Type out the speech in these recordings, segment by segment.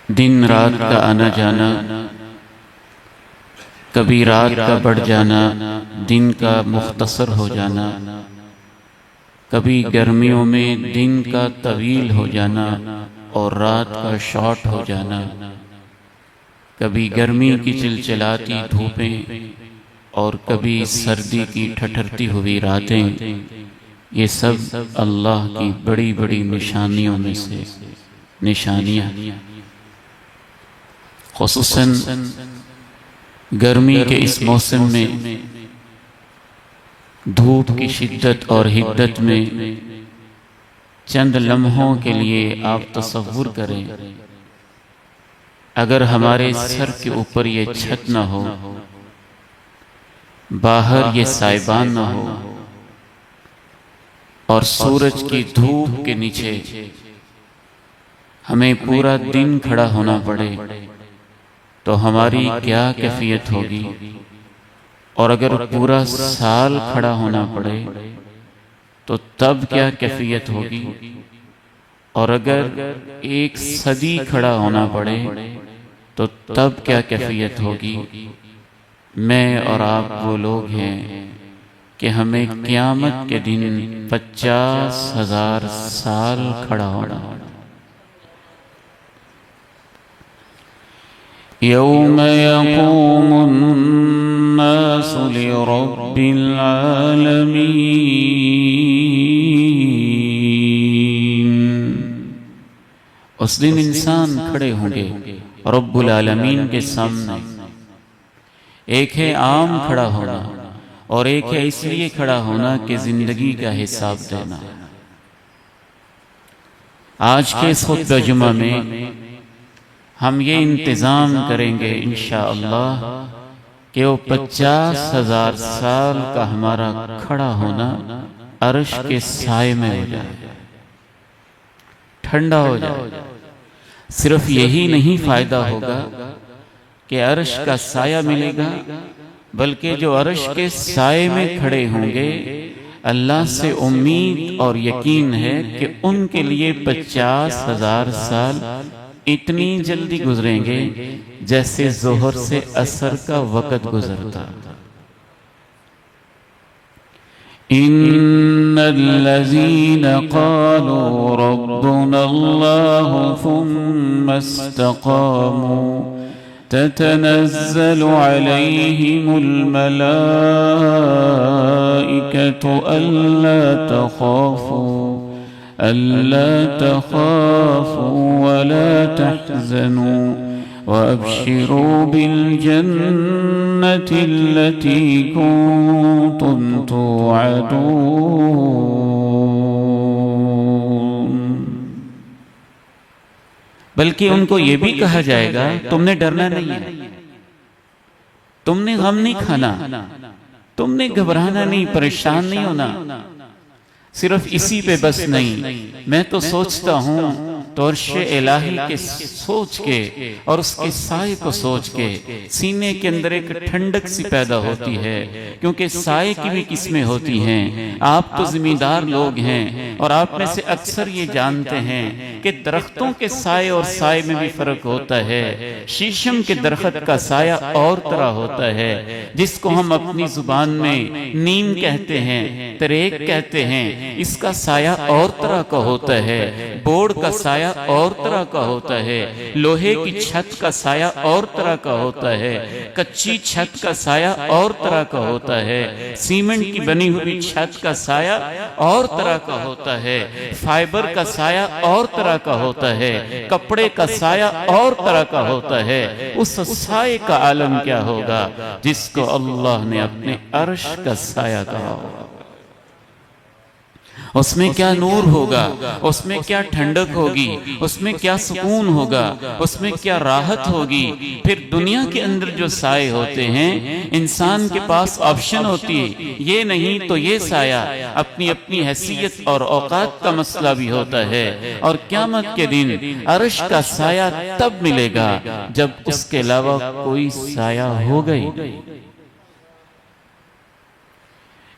دن رات کا آنا جانا، کبھی رات کا بڑھ جانا، دن کا مختصر ہو جانا، کبھی گرمیوں میں دن کا طویل ہو جانا اور رات کا شارٹ ہو جانا، کبھی گرمی کی چلچلاتی دھوپیں اور کبھی سردی کی ٹھٹھرتی ہوئی راتیں، یہ سب اللہ کی بڑی بڑی نشانیوں میں سے نشانیاں، خصوصاً گرمی کے اس موسم میں دھوپ کی شدت اور حدت میں چند لمحوں کے لیے آپ تصور کریں، اگر ہمارے سر کے اوپر یہ چھت نہ ہو، باہر یہ سائبان نہ ہو اور سورج کی دھوپ کے نیچے ہمیں پورا دن کھڑا ہونا پڑے تو ہماری کیا کیفیت ہوگی؟ اور اگر پورا سال کھڑا ہونا پڑے تو تب کیا کیفیت ہوگی؟ اور اگر ایک صدی کھڑا ہونا پڑے تو تب کیا کیفیت ہوگی؟ میں اور آپ وہ لوگ ہیں کہ ہمیں قیامت کے دن 50,000 سال کھڑا ہونا۔ یوم یقوم الناس لرب العالمین، اس دن انسان کھڑے ہوں گے رب العالمین کے سامنے۔ ایک ہے عام کھڑا ہونا اور ایک ہے اس لیے کھڑا ہونا کہ زندگی کا حساب دینا۔ آج کے اس خطبہ جمعہ میں ہم یہ انتظام کریں گے انشاءاللہ کہ وہ 50,000 سال کا ہمارا کھڑا ہونا عرش کے سائے میں ہو جائے، ٹھنڈا ہو جائے۔ صرف یہی نہیں فائدہ ہوگا کہ عرش کا سایہ ملے گا، بلکہ جو عرش کے سائے میں کھڑے ہوں گے اللہ سے امید اور یقین ہے کہ ان کے لیے 50,000 سال اتنی جلدی گزریں گے جیسے ظہر سے عصر کا وقت گزرتا۔ ان الذين قالوا ربنا الله ثم استقاموا تتنزل عليهم الملائكة ألا تخافوا ولا تحزنوا وأبشروا بالجنة التي كنتم توعدون۔ بلکہ ان کو یہ بھی کہا جائے گا تم نے ڈرنا نہیں ہے، تم نے غم نہیں کھانا، تم نے گھبرانا نہیں، پریشان نہیں ہونا۔ صرف اسی پہ بس نہیں، میں تو سوچتا ہوں تو عرش الہی کے سوچ کے اور اس کے سائے کو سوچ کے سینے کے اندر ایک ٹھنڈک سی پیدا ہوتی ہے، کیونکہ سائے کی بھی قسمیں ہوتی ہیں۔ آپ تو زمیندار لوگ ہیں اور آپ میں سے اکثر یہ جانتے ہیں کہ درختوں کے سائے اور سائے میں بھی فرق ہوتا ہے۔ شیشم کے درخت کا سایہ اور طرح ہوتا ہے، جس کو ہم اپنی زبان میں نیم کہتے ہیں، تریک کہتے ہیں، اس کا سایہ اور طرح کا ہوتا ہے۔ بورڈ کا سایہ اور طرح کا ہوتا ہے، لوہے کی چھت کا سایہ اور طرح کا ہوتا ہے، کچی چھت کا سایہ اور طرح کا ہوتا ہے، سیمنٹ کی بنی ہوئی چھت کا سایہ اور طرح کا ہوتا ہے، فائبر کا سایہ اور طرح کا ہوتا ہے، کپڑے کا سایہ اور طرح کا ہوتا ہے۔ اس سائے کا عالم کیا ہوگا جس کو اللہ نے اپنے عرش کا سایہ کہا ہوگا؟ اس میں کیا نور ہوگا، اس میں کیا ٹھنڈک ہوگی، اس میں کیا سکون ہوگا، اس میں کیا راحت ہوگی۔ پھر دنیا کے اندر جو سائے ہوتے ہیں انسان کے پاس آپشن ہوتی ہے، یہ نہیں تو یہ سایہ، اپنی اپنی حیثیت اور اوقات کا مسئلہ بھی ہوتا ہے۔ اور قیامت کے دن عرش کا سایہ تب ملے گا جب اس کے علاوہ کوئی سایہ ہوگا ہی نہیں۔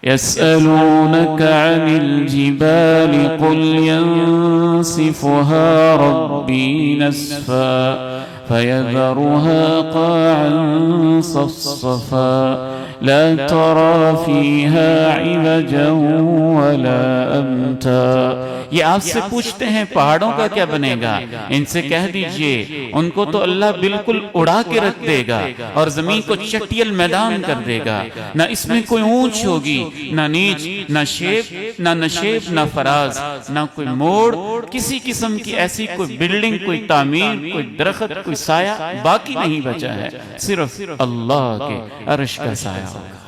يسألونك عن الجبال قل ينسفها ربي نسفا فيذرها قاعا صفصفا لا ترى فيها عوجا ولا أمتا. یہ آپ سے پوچھتے ہیں پہاڑوں کا کیا بنے گا؟ ان سے کہہ دیجئے ان کو تو اللہ بالکل اڑا کے رکھ دے گا اور زمین کو چٹیل میدان کر دے گا. نہ اس میں کوئی اونچ ہوگی، نہ نیچ، نہ شیب، نہ نشیب، نہ فراز، نہ کوئی موڑ، کسی قسم کی ایسی کوئی بلڈنگ، کوئی تعمیر، کوئی درخت، کوئی سایہ باقی نہیں بچا ہے. صرف اللہ کے عرش کا سایہ ہوگا.